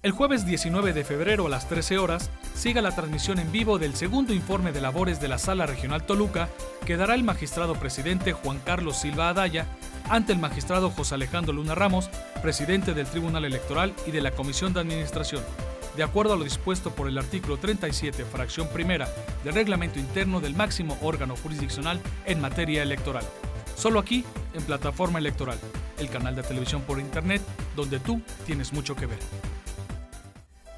El jueves 19 de febrero a las 13 horas, siga la transmisión en vivo del segundo informe de labores de la Sala Regional Toluca que dará el magistrado presidente Juan Carlos Silva Adaya ante el magistrado José Alejandro Luna Ramos, presidente del Tribunal Electoral y de la Comisión de Administración, de acuerdo a lo dispuesto por el artículo 37, fracción primera del reglamento interno del máximo órgano jurisdiccional en materia electoral. Solo aquí, en Plataforma Electoral, el canal de televisión por internet donde tú tienes mucho que ver.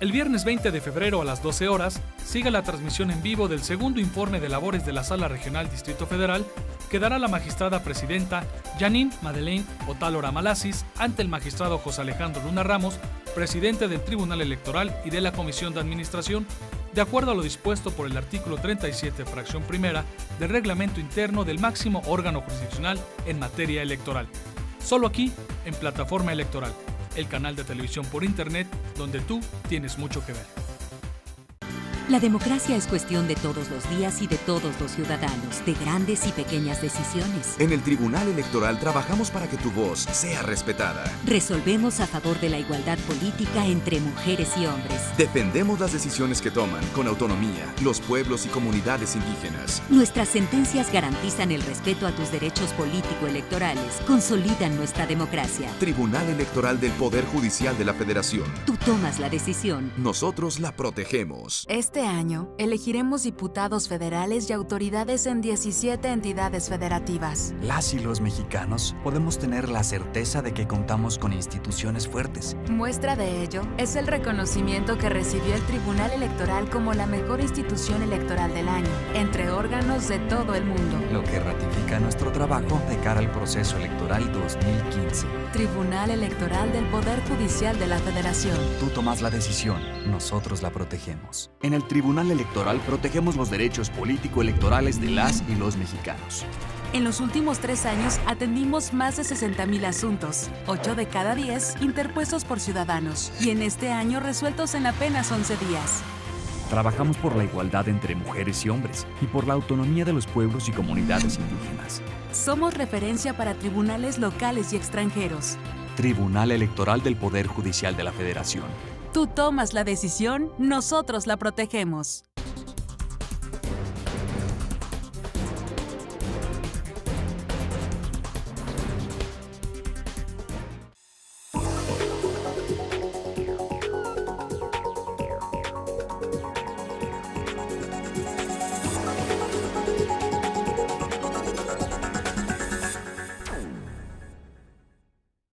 El viernes 20 de febrero a las 12 horas, siga la transmisión en vivo del segundo informe de labores de la Sala Regional Distrito Federal que dará la magistrada presidenta Janine Madeleine Otálora Malasis ante el magistrado José Alejandro Luna Ramos, presidente del Tribunal Electoral y de la Comisión de Administración, de acuerdo a lo dispuesto por el artículo 37, fracción primera del reglamento interno del máximo órgano jurisdiccional en materia electoral. Solo aquí, en Plataforma Electoral, el canal de televisión por internet donde tú tienes mucho que ver. La democracia es cuestión de todos los días y de todos los ciudadanos, de grandes y pequeñas decisiones. En el Tribunal Electoral trabajamos para que tu voz sea respetada. Resolvemos a favor de la igualdad política entre mujeres y hombres. Defendemos las decisiones que toman con autonomía los pueblos y comunidades indígenas. Nuestras sentencias garantizan el respeto a tus derechos político-electorales, consolidan nuestra democracia. Tribunal Electoral del Poder Judicial de la Federación. Tú tomas la decisión. Nosotros la protegemos. Este año, elegiremos diputados federales y autoridades en 17 entidades federativas. Las y los mexicanos podemos tener la certeza de que contamos con instituciones fuertes. Muestra de ello es el reconocimiento que recibió el Tribunal Electoral como la mejor institución electoral del año, entre órganos de todo el mundo. Lo que ratifica nuestro trabajo de cara al proceso electoral 2015. Tribunal Electoral del Poder Judicial de la Federación. Tú tomas la decisión, nosotros la protegemos. En el Tribunal Electoral protegemos los derechos político-electorales de las y los mexicanos. En los últimos 3 años atendimos más de 60,000 asuntos, 8 de cada 10 interpuestos por ciudadanos, y en este año resueltos en apenas 11 días. Trabajamos por la igualdad entre mujeres y hombres y por la autonomía de los pueblos y comunidades indígenas. Somos referencia para tribunales locales y extranjeros. Tribunal Electoral del Poder Judicial de la Federación. Tú tomas la decisión, nosotros la protegemos.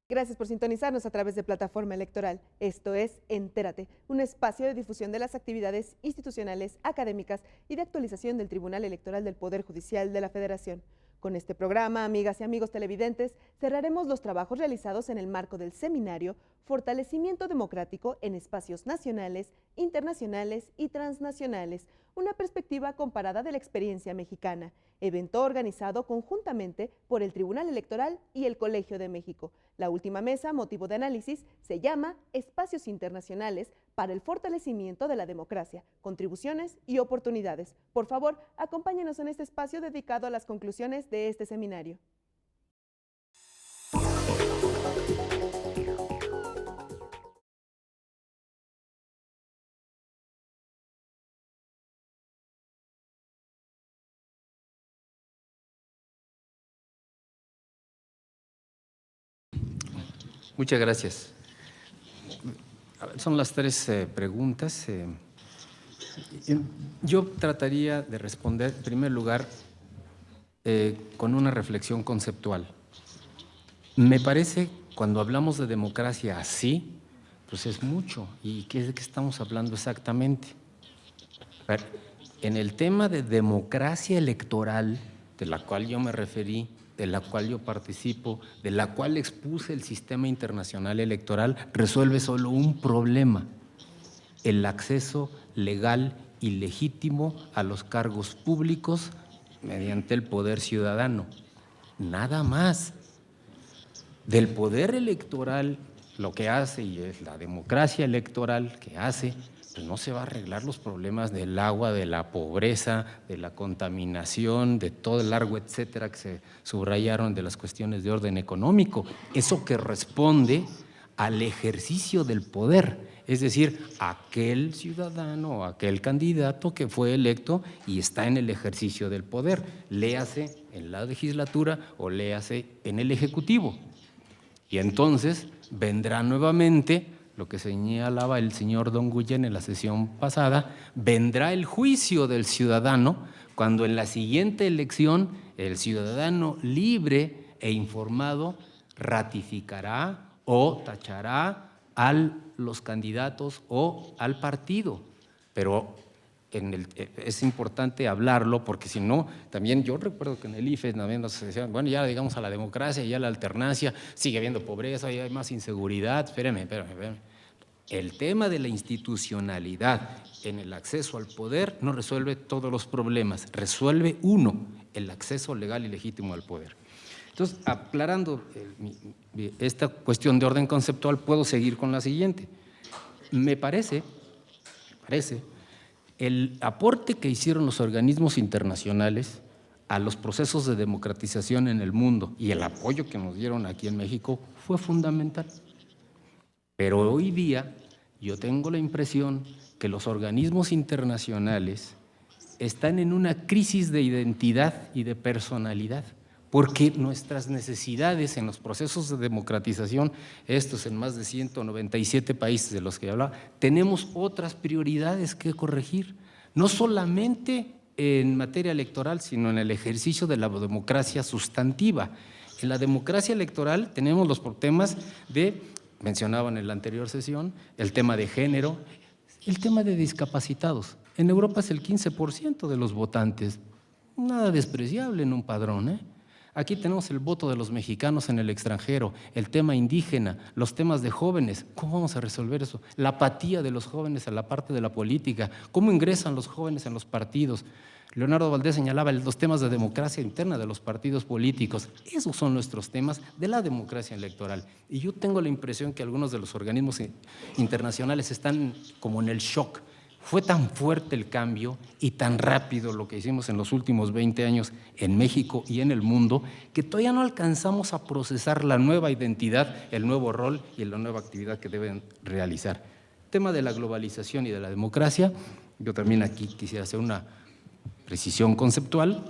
Gracias por sintonizarnos a través de Plataforma Electoral. Esto es Entérate, un espacio de difusión de las actividades institucionales, académicas y de actualización del Tribunal Electoral del Poder Judicial de la Federación. Con este programa, amigas y amigos televidentes, cerraremos los trabajos realizados en el marco del seminario Fortalecimiento Democrático en Espacios Nacionales, Internacionales y Transnacionales, una perspectiva comparada de la experiencia mexicana, evento organizado conjuntamente por el Tribunal Electoral y el Colegio de México. La última mesa, motivo de análisis, se llama Espacios Internacionales para el Fortalecimiento de la Democracia, Contribuciones y Oportunidades. Por favor, acompáñenos en este espacio dedicado a las conclusiones de este seminario. Muchas gracias. Son las 3 preguntas. Yo trataría de responder, en primer lugar, con una reflexión conceptual. Me parece, cuando hablamos de democracia así, pues es mucho. ¿Y de qué estamos hablando exactamente? A ver, en el tema de democracia electoral, de la cual yo me referí, de la cual yo participo, de la cual expuse el sistema internacional electoral, resuelve solo un problema: el acceso legal y legítimo a los cargos públicos mediante el poder ciudadano. Nada más. Del poder electoral, lo que hace, y es la democracia electoral que hace, pues no se va a arreglar los problemas del agua, de la pobreza, de la contaminación, de todo el largo etcétera que se subrayaron de las cuestiones de orden económico. Eso que responde al ejercicio del poder, es decir, aquel ciudadano o aquel candidato que fue electo y está en el ejercicio del poder, léase en la legislatura o léase en el ejecutivo. Y entonces vendrá nuevamente lo que señalaba el señor Don Guillén en la sesión pasada, vendrá el juicio del ciudadano cuando en la siguiente elección el ciudadano libre e informado ratificará o tachará a los candidatos o al partido. Pero es importante hablarlo porque si no, también yo recuerdo que en el IFE también nos decían, bueno, ya digamos a la democracia, ya la alternancia, sigue habiendo pobreza, ya hay más inseguridad, espérame. El tema de la institucionalidad en el acceso al poder no resuelve todos los problemas, resuelve uno, el acceso legal y legítimo al poder. Entonces, aclarando esta cuestión de orden conceptual, puedo seguir con la siguiente. Me parece el aporte que hicieron los organismos internacionales a los procesos de democratización en el mundo y el apoyo que nos dieron aquí en México fue fundamental. Pero hoy día yo tengo la impresión que los organismos internacionales están en una crisis de identidad y de personalidad, porque nuestras necesidades en los procesos de democratización, estos en más de 197 países de los que hablaba, tenemos otras prioridades que corregir, no solamente en materia electoral, sino en el ejercicio de la democracia sustantiva. En la democracia electoral tenemos los temas mencionaban en la anterior sesión, el tema de género, el tema de discapacitados. En Europa es el 15% de los votantes, nada despreciable en un padrón, ¿eh? Aquí tenemos el voto de los mexicanos en el extranjero, el tema indígena, los temas de jóvenes. ¿Cómo vamos a resolver eso? La apatía de los jóvenes a la parte de la política, cómo ingresan los jóvenes en los partidos. Leonardo Valdés señalaba los temas de democracia interna de los partidos políticos. Esos son nuestros temas de la democracia electoral. Y yo tengo la impresión que algunos de los organismos internacionales están como en el shock. Fue tan fuerte el cambio y tan rápido lo que hicimos en los últimos 20 años en México y en el mundo que todavía no alcanzamos a procesar la nueva identidad, el nuevo rol y la nueva actividad que deben realizar. Tema de la globalización y de la democracia, yo también aquí quisiera hacer una precisión conceptual.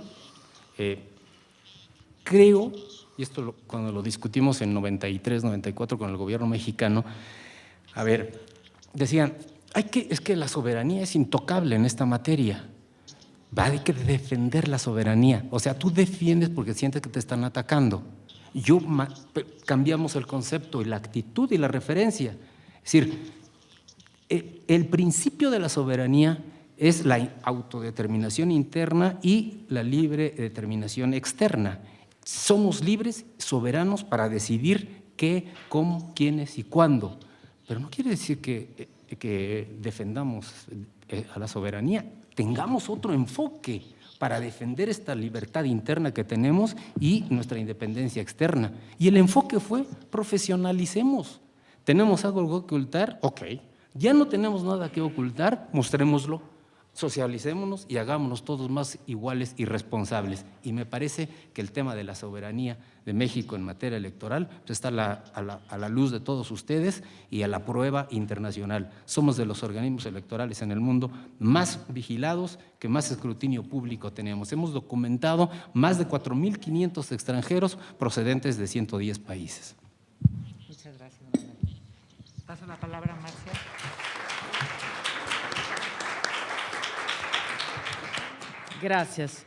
Creo, y esto cuando lo discutimos en 93, 94 con el gobierno mexicano, decían, es que la soberanía es intocable en esta materia. Hay que defender la soberanía. O sea, tú defiendes porque sientes que te están atacando. Cambiamos el concepto y la actitud y la referencia. Es decir, el principio de la soberanía es la autodeterminación interna y la libre determinación externa. Somos libres, soberanos para decidir qué, cómo, quiénes y cuándo. Pero no quiere decir que defendamos a la soberanía, tengamos otro enfoque para defender esta libertad interna que tenemos y nuestra independencia externa. Y el enfoque fue profesionalicemos. ¿Tenemos algo que ocultar? Ok. Ya no tenemos nada que ocultar, mostrémoslo, socialicémonos y hagámonos todos más iguales y responsables. Y me parece que el tema de la soberanía de México en materia electoral está a la luz de todos ustedes y a la prueba internacional. Somos de los organismos electorales en el mundo más vigilados, que más escrutinio público tenemos. Hemos documentado más de 4.500 extranjeros procedentes de 110 países. Muchas gracias, Manuel. Paso la palabra a Marcia. Gracias.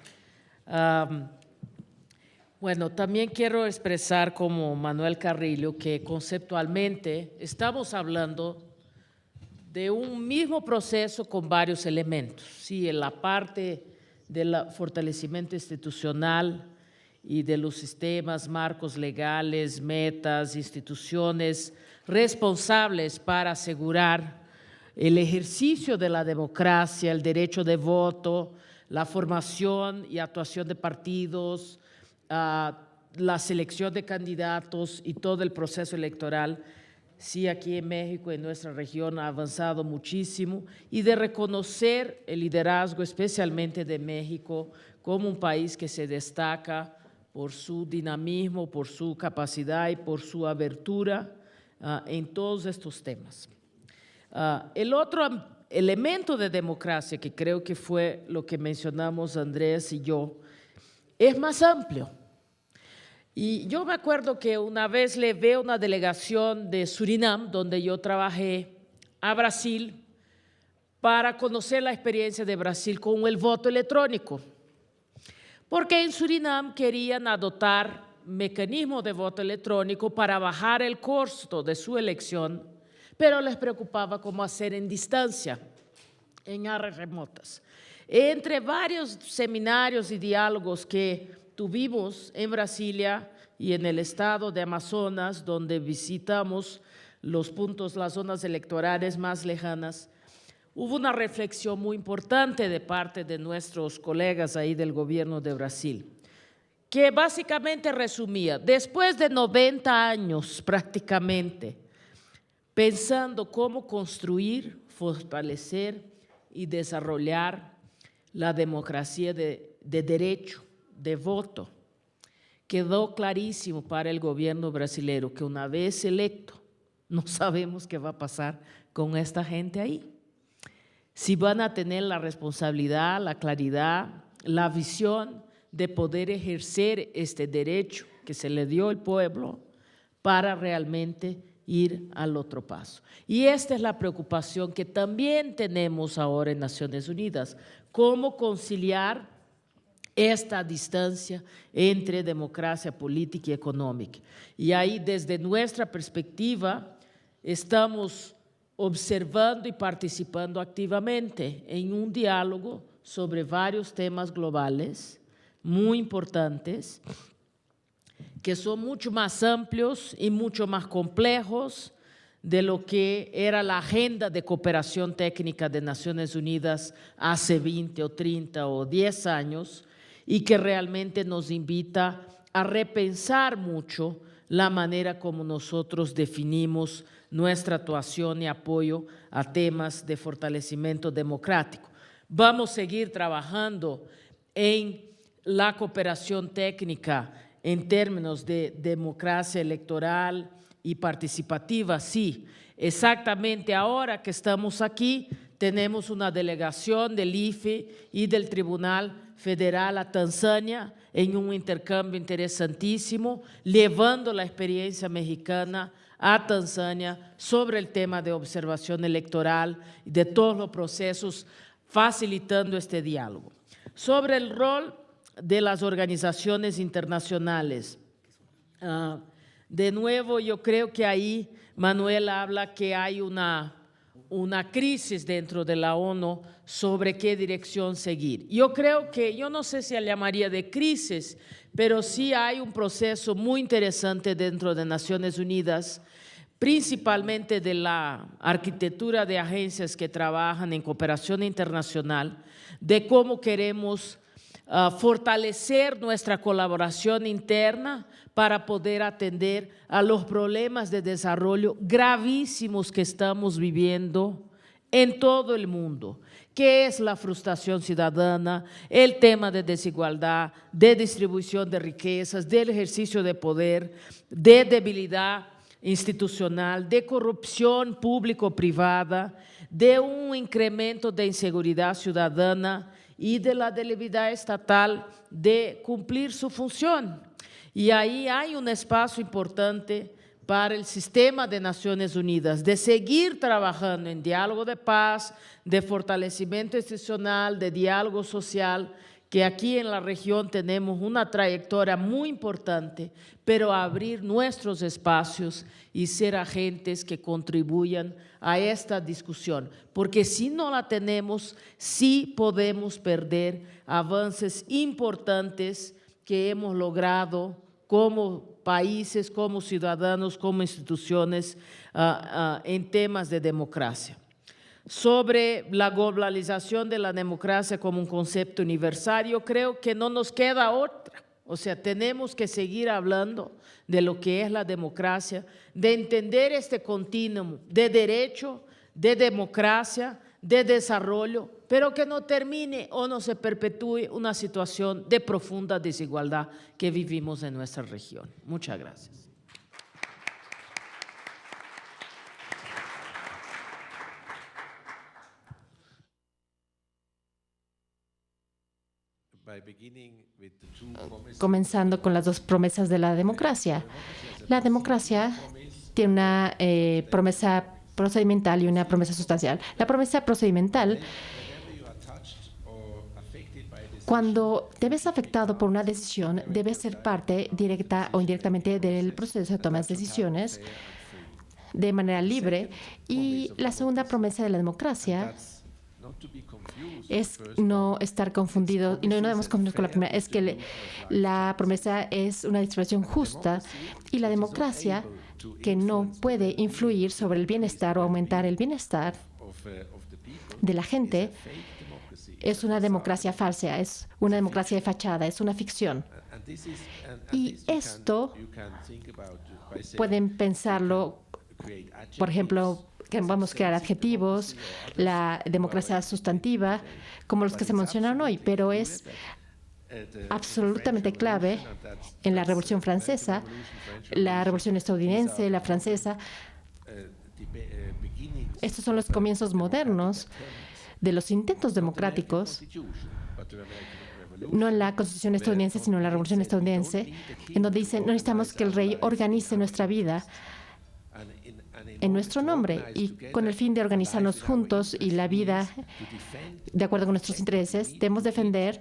Bueno, también quiero expresar como Manuel Carrillo que conceptualmente estamos hablando de un mismo proceso con varios elementos. Sí, en la parte del fortalecimiento institucional y de los sistemas, marcos legales, metas, instituciones responsables para asegurar el ejercicio de la democracia, el derecho de voto, la formación y actuación de partidos, la selección de candidatos y todo el proceso electoral. sí aquí en México, en nuestra región, ha avanzado muchísimo, y de reconocer el liderazgo especialmente de México como un país que se destaca por su dinamismo, por su capacidad y por su abertura en todos estos temas. El otro elemento de democracia, que creo que fue lo que mencionamos Andrés y yo, es más amplio. Y yo me acuerdo que una vez le veo una delegación de Surinam, donde yo trabajé, a Brasil, para conocer la experiencia de Brasil con el voto electrónico. Porque en Surinam querían adoptar mecanismos de voto electrónico para bajar el costo de su elección, pero les preocupaba cómo hacer en distancia, en áreas remotas. Entre varios seminarios y diálogos que tuvimos en Brasilia y en el estado de Amazonas, donde visitamos los puntos, las zonas electorales más lejanas, hubo una reflexión muy importante de parte de nuestros colegas ahí del gobierno de Brasil, que básicamente resumía, después de 90 años prácticamente, pensando cómo construir, fortalecer y desarrollar la democracia de derecho, de voto, quedó clarísimo para el gobierno brasileño que una vez electo, no sabemos qué va a pasar con esta gente ahí. Si van a tener la responsabilidad, la claridad, la visión de poder ejercer este derecho que se le dio al pueblo para realmente ir al otro paso. Y esta es la preocupación que también tenemos ahora en Naciones Unidas, cómo conciliar esta distancia entre democracia política y económica. Y ahí, desde nuestra perspectiva, estamos observando y participando activamente en un diálogo sobre varios temas globales muy importantes, que son mucho más amplios y mucho más complejos de lo que era la agenda de cooperación técnica de Naciones Unidas hace 20 o 30 o 10 años, y que realmente nos invita a repensar mucho la manera como nosotros definimos nuestra actuación y apoyo a temas de fortalecimiento democrático. Vamos a seguir trabajando en la cooperación técnica en términos de democracia electoral y participativa, sí. Exactamente ahora que estamos aquí, tenemos una delegación del IFE y del Tribunal Federal a Tanzania en un intercambio interesantísimo, llevando la experiencia mexicana a Tanzania sobre el tema de observación electoral y de todos los procesos, facilitando este diálogo. Sobre el rol de las organizaciones internacionales, de nuevo yo creo que ahí Manuel habla que hay una crisis dentro de la ONU sobre qué dirección seguir. Yo creo que, yo no sé si la llamaría de crisis, pero sí hay un proceso muy interesante dentro de Naciones Unidas, principalmente de la arquitectura de agencias que trabajan en cooperación internacional, de cómo queremos fortalecer nuestra colaboración interna para poder atender a los problemas de desarrollo gravísimos que estamos viviendo en todo el mundo, que es la frustración ciudadana, el tema de desigualdad, de distribución de riquezas, del ejercicio de poder, de debilidad institucional, de corrupción público-privada, de un incremento de inseguridad ciudadana y de la debilidad estatal de cumplir su función. Y ahí hay un espacio importante para el sistema de Naciones Unidas de seguir trabajando en diálogo de paz, de fortalecimiento institucional, de diálogo social, que aquí en la región tenemos una trayectoria muy importante, pero abrir nuestros espacios y ser agentes que contribuyan a esta discusión, porque si no la tenemos, sí podemos perder avances importantes que hemos logrado como países, como ciudadanos, como instituciones en temas de democracia. Sobre la globalización de la democracia como un concepto universal, yo creo que no nos queda otra O sea, tenemos que seguir hablando de lo que es la democracia, de entender este continuum de derecho, de democracia, de desarrollo, pero que no termine o no se perpetúe una situación de profunda desigualdad que vivimos en nuestra región. Muchas gracias. Comenzando con las dos promesas de la democracia. La democracia tiene una promesa procedimental y una promesa sustancial. La promesa procedimental, cuando te ves afectado por una decisión, debes ser parte directa o indirectamente del proceso de toma de decisiones de manera libre. Y la segunda promesa de la democracia es no estar confundido, y no debemos confundir con la primera, es que la promesa es una distribución justa y la democracia que no puede influir sobre el bienestar o aumentar el bienestar de la gente es una democracia falsa, es una democracia de fachada, es una ficción. Y esto pueden pensarlo, por ejemplo, que vamos a crear adjetivos, la democracia sustantiva, como los que se mencionaron hoy, pero es absolutamente clave en la Revolución Francesa, la Revolución estadounidense, la francesa. Estos son los comienzos modernos de los intentos democráticos, no en la Constitución estadounidense, sino en la Revolución estadounidense, en donde dicen, no necesitamos que el rey organice nuestra vida en nuestro nombre y con el fin de organizarnos juntos y la vida de acuerdo con nuestros intereses, debemos defender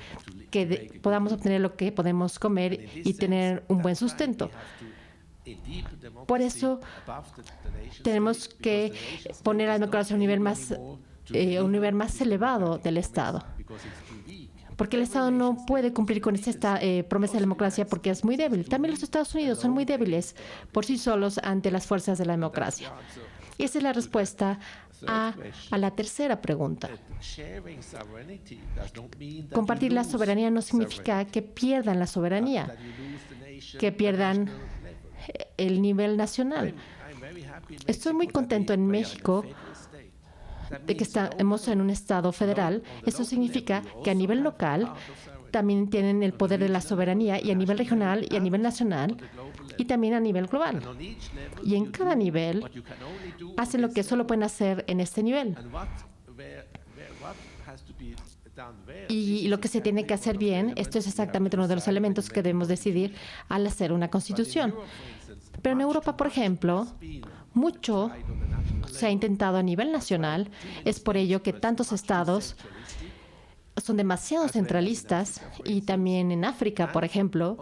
que podamos obtener lo que podemos comer y tener un buen sustento. Por eso tenemos que poner a la democracia a un nivel más elevado del Estado. Porque el Estado no puede cumplir con esta promesa de democracia porque es muy débil. También los Estados Unidos son muy débiles por sí solos ante las fuerzas de la democracia. Y esa es la respuesta a la tercera pregunta. Compartir la soberanía no significa que pierdan la soberanía, que pierdan el nivel nacional. Estoy muy contento en México de que estamos en un Estado federal. Eso significa que a nivel local también tienen el poder de la soberanía y a nivel regional y a nivel nacional y también a nivel global. Y en cada nivel hacen lo que solo pueden hacer en este nivel. Y lo que se tiene que hacer bien, esto es exactamente uno de los elementos que debemos decidir al hacer una constitución. Pero en Europa, por ejemplo, mucho se ha intentado a nivel nacional. Es por ello que tantos estados son demasiado centralistas y también en África, por ejemplo,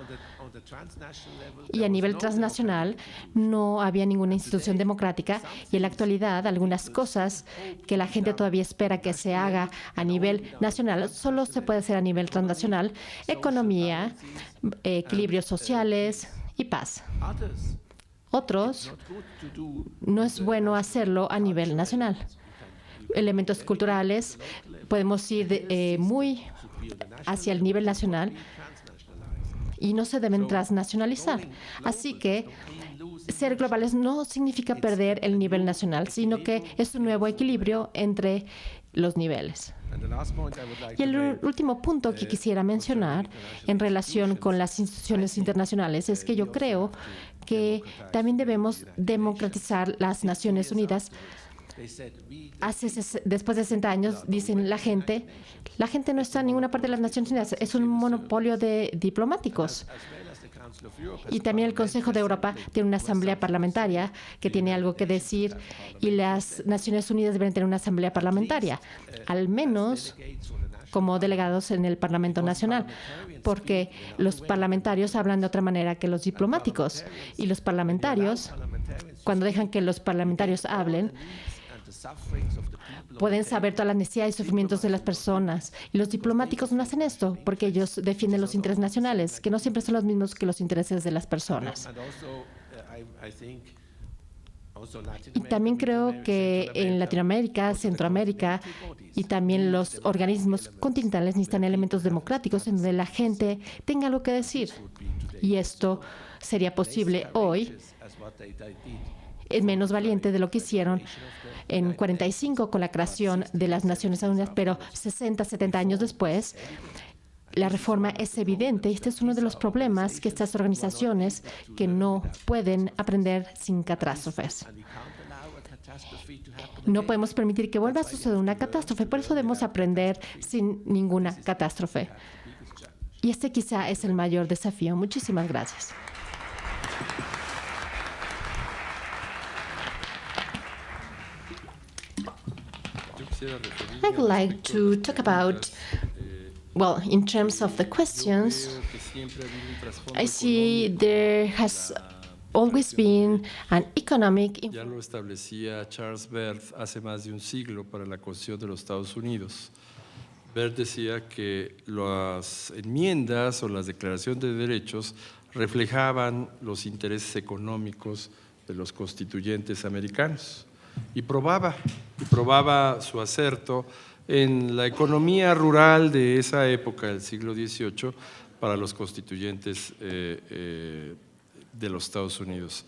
y a nivel transnacional no había ninguna institución democrática y en la actualidad algunas cosas que la gente todavía espera que se haga a nivel nacional solo se puede hacer a nivel transnacional: economía, equilibrios sociales y paz. Otros, no es bueno hacerlo a nivel nacional. Elementos culturales, podemos ir muy hacia el nivel nacional y no se deben transnacionalizar. Así que ser globales no significa perder el nivel nacional, sino que es un nuevo equilibrio entre los niveles. Y el último punto que quisiera mencionar en relación con las instituciones internacionales es que yo creo que también debemos democratizar las Naciones Unidas. Después de 60 años, dicen la gente no está en ninguna parte de las Naciones Unidas, es un monopolio de diplomáticos. Y también el Consejo de Europa tiene una asamblea parlamentaria que tiene algo que decir y las Naciones Unidas deben tener una asamblea parlamentaria, al menos como delegados en el Parlamento Nacional, porque los parlamentarios hablan de otra manera que los diplomáticos. Y los parlamentarios, cuando dejan que los parlamentarios hablen, pueden saber todas las necesidades y sufrimientos de las personas. Y los diplomáticos no hacen esto porque ellos defienden los intereses nacionales, que no siempre son los mismos que los intereses de las personas. Y también creo que en Latinoamérica, Centroamérica y también los organismos continentales necesitan elementos democráticos en donde la gente tenga algo que decir. Y esto sería posible hoy. Es menos valiente de lo que hicieron en 45 con la creación de las Naciones Unidas, pero 60, 70 años después, la reforma es evidente. Este es uno de los problemas que estas organizaciones que no pueden aprender sin catástrofes. No podemos permitir que vuelva a suceder una catástrofe, por eso debemos aprender sin ninguna catástrofe. Y este quizá es el mayor desafío. Muchísimas gracias. I'd like to talk about, well, in terms of the questions, I see there has always been an economic. Ya lo establecía Charles Berth hace más de un siglo para la Constitución de los Estados Unidos. Berth decía que las enmiendas o las declaraciones de derechos reflejaban los intereses económicos de los constituyentes americanos. Y probaba su acerto en la economía rural de esa época, del siglo XVIII, para los constituyentes de los Estados Unidos.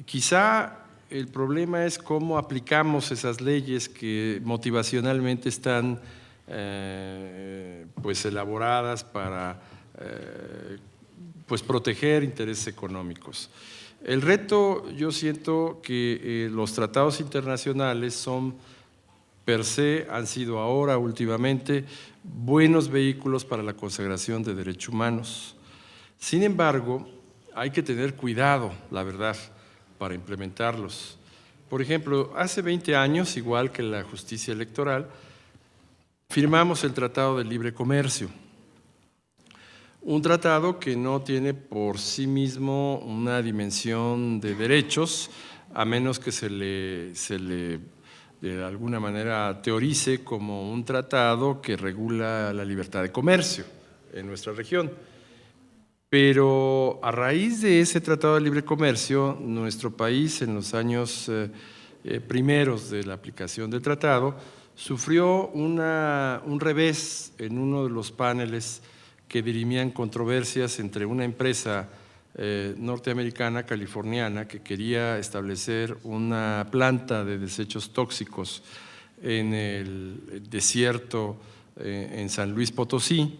Quizá el problema es cómo aplicamos esas leyes que motivacionalmente están pues elaboradas para pues proteger intereses económicos. El reto, yo siento que los tratados internacionales son, per se, han sido ahora últimamente buenos vehículos para la consagración de derechos humanos. Sin embargo, hay que tener cuidado, la verdad, para implementarlos. Por ejemplo, hace 20 años, igual que la justicia electoral, firmamos el Tratado de Libre Comercio. Un tratado que no tiene por sí mismo una dimensión de derechos, a menos que se le de alguna manera teorice como un tratado que regula la libertad de comercio en nuestra región. Pero a raíz de ese Tratado de Libre Comercio, nuestro país en los años primeros de la aplicación del tratado sufrió un revés en uno de los paneles que dirimían controversias entre una empresa norteamericana, californiana, que quería establecer una planta de desechos tóxicos en el desierto en San Luis Potosí,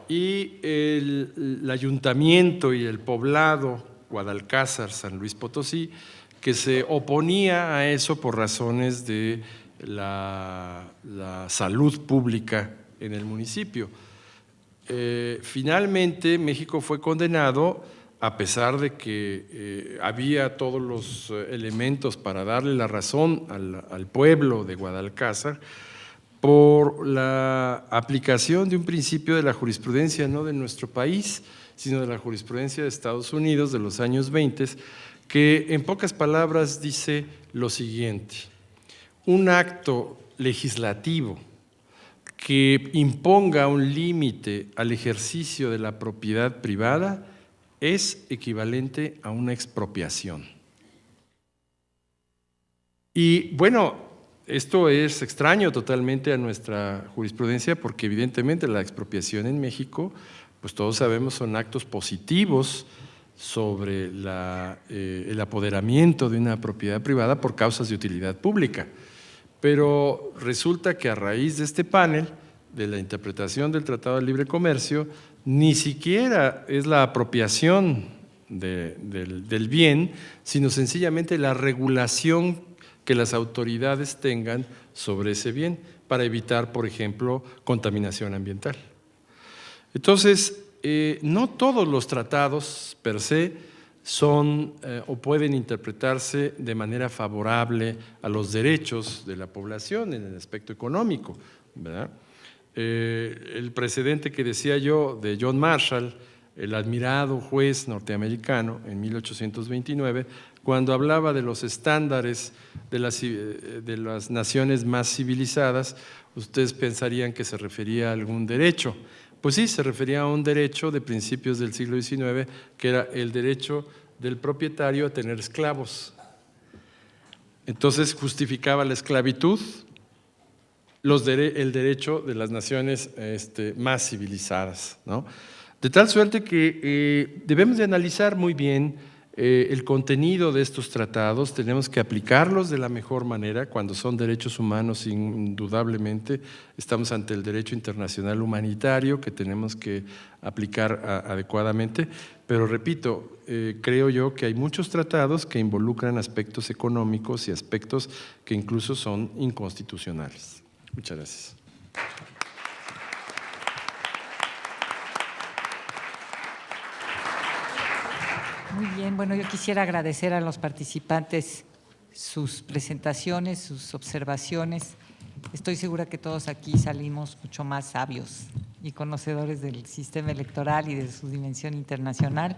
y el ayuntamiento y el poblado Guadalcázar, San Luis Potosí, que se oponía a eso por razones de la salud pública en el municipio. Finalmente, México fue condenado, a pesar de que había todos los elementos para darle la razón al pueblo de Guadalcázar, por la aplicación de un principio de la jurisprudencia, no de nuestro país, sino de la jurisprudencia de Estados Unidos de los años 20, que en pocas palabras dice lo siguiente: un acto legislativo que imponga un límite al ejercicio de la propiedad privada es equivalente a una expropiación. Y bueno, esto es extraño totalmente a nuestra jurisprudencia, porque evidentemente la expropiación en México, pues todos sabemos, son actos positivos sobre el apoderamiento de una propiedad privada por causas de utilidad pública. Pero resulta que a raíz de este panel, de la interpretación del Tratado de Libre Comercio, ni siquiera es la apropiación del bien, sino sencillamente la regulación que las autoridades tengan sobre ese bien para evitar, por ejemplo, contaminación ambiental. Entonces, no todos los tratados per se son o pueden interpretarse de manera favorable a los derechos de la población en el aspecto económico, ¿verdad? El precedente que decía yo de John Marshall, el admirado juez norteamericano en 1829, cuando hablaba de los estándares de las naciones más civilizadas, ustedes pensarían que se refería a algún derecho. Pues sí, se refería a un derecho de principios del siglo XIX, que era el derecho del propietario a tener esclavos. Entonces justificaba la esclavitud, el derecho de las naciones más civilizadas, ¿no? De tal suerte que debemos de analizar muy bien el contenido de estos tratados, tenemos que aplicarlos de la mejor manera. Cuando son derechos humanos, indudablemente estamos ante el derecho internacional humanitario que tenemos que aplicar adecuadamente, pero repito, creo yo que hay muchos tratados que involucran aspectos económicos y aspectos que incluso son inconstitucionales. Muchas gracias. Muy bien, bueno, yo quisiera agradecer a los participantes sus presentaciones, sus observaciones. Estoy segura que todos aquí salimos mucho más sabios y conocedores del sistema electoral y de su dimensión internacional.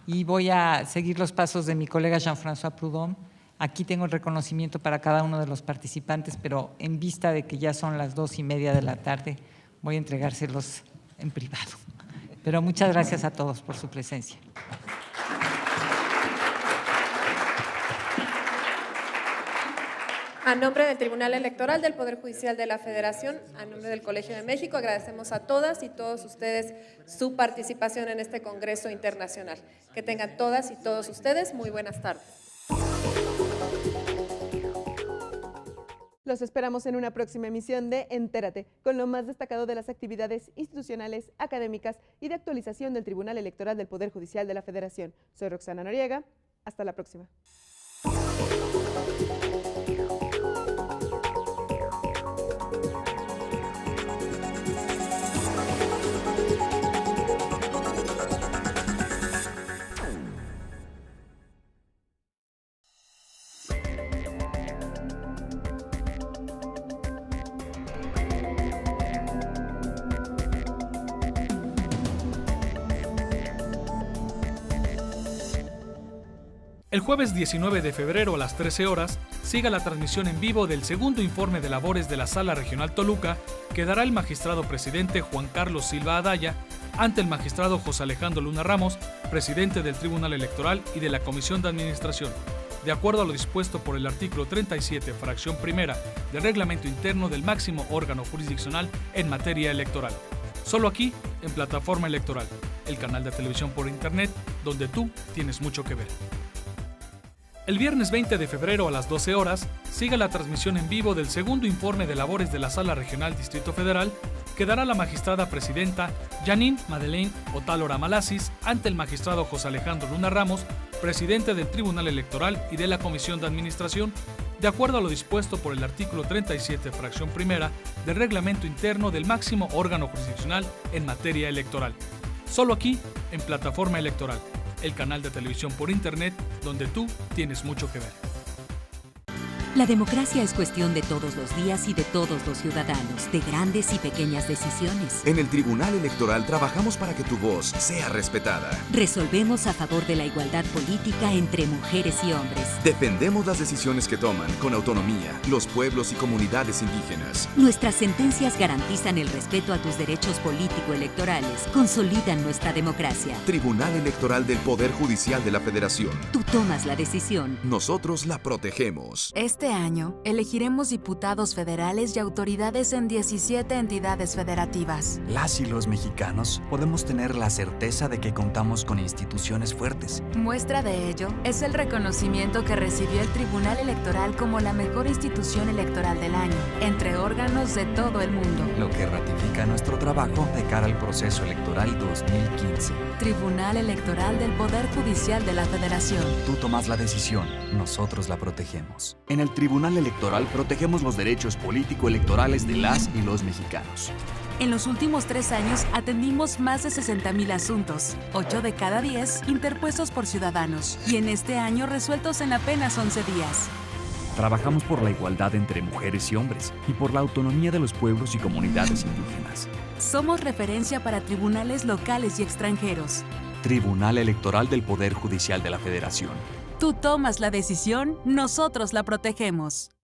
Y voy a seguir los pasos de mi colega Jean-François Proudhon. Aquí tengo el reconocimiento para cada uno de los participantes, pero en vista de que ya son las 2:30 de la tarde, voy a entregárselos en privado. Pero muchas gracias a todos por su presencia. A nombre del Tribunal Electoral del Poder Judicial de la Federación, a nombre del Colegio de México, agradecemos a todas y todos ustedes su participación en este Congreso Internacional. Que tengan todas y todos ustedes muy buenas tardes. Los esperamos en una próxima emisión de Entérate, con lo más destacado de las actividades institucionales, académicas y de actualización del Tribunal Electoral del Poder Judicial de la Federación. Soy Roxana Noriega. Hasta la próxima. El jueves 19 de febrero a las 13 horas, siga la transmisión en vivo del segundo informe de labores de la Sala Regional Toluca que dará el magistrado presidente Juan Carlos Silva Adaya ante el magistrado José Alejandro Luna Ramos, presidente del Tribunal Electoral y de la Comisión de Administración, de acuerdo a lo dispuesto por el artículo 37, fracción primera del Reglamento Interno del máximo órgano jurisdiccional en materia electoral. Solo aquí, en Plataforma Electoral, el canal de televisión por internet, donde tú tienes mucho que ver. El viernes 20 de febrero a las 12 horas, siga la transmisión en vivo del segundo informe de labores de la Sala Regional Distrito Federal que dará la magistrada presidenta Janine Madeleine Otálora Malasis ante el magistrado José Alejandro Luna Ramos, presidente del Tribunal Electoral y de la Comisión de Administración, de acuerdo a lo dispuesto por el artículo 37, fracción primera del Reglamento Interno del máximo órgano jurisdiccional en materia electoral. Solo aquí, en Plataforma Electoral, el canal de televisión por internet, donde tú tienes mucho que ver. La democracia es cuestión de todos los días y de todos los ciudadanos, de grandes y pequeñas decisiones. En el Tribunal Electoral trabajamos para que tu voz sea respetada. Resolvemos a favor de la igualdad política entre mujeres y hombres. Defendemos las decisiones que toman con autonomía los pueblos y comunidades indígenas. Nuestras sentencias garantizan el respeto a tus derechos político-electorales, consolidan nuestra democracia. Tribunal Electoral del Poder Judicial de la Federación. Tú tomas la decisión. Nosotros la protegemos. Este año elegiremos diputados federales y autoridades en 17 entidades federativas. Las y los mexicanos podemos tener la certeza de que contamos con instituciones fuertes. Muestra de ello es el reconocimiento que recibió el Tribunal Electoral como la mejor institución electoral del año, entre órganos de todo el mundo. Lo que ratifica nuestro trabajo de cara al proceso electoral 2015. Tribunal Electoral del Poder Judicial de la Federación. Tú tomas la decisión, nosotros la protegemos. En el Tribunal Electoral protegemos los derechos político-electorales de las y los mexicanos. En los últimos 3 años atendimos más de 60,000 asuntos, 8 de cada 10 interpuestos por ciudadanos, y en este año resueltos en apenas 11 días. Trabajamos por la igualdad entre mujeres y hombres y por la autonomía de los pueblos y comunidades indígenas. Somos referencia para tribunales locales y extranjeros. Tribunal Electoral del Poder Judicial de la Federación. Tú tomas la decisión, nosotros la protegemos.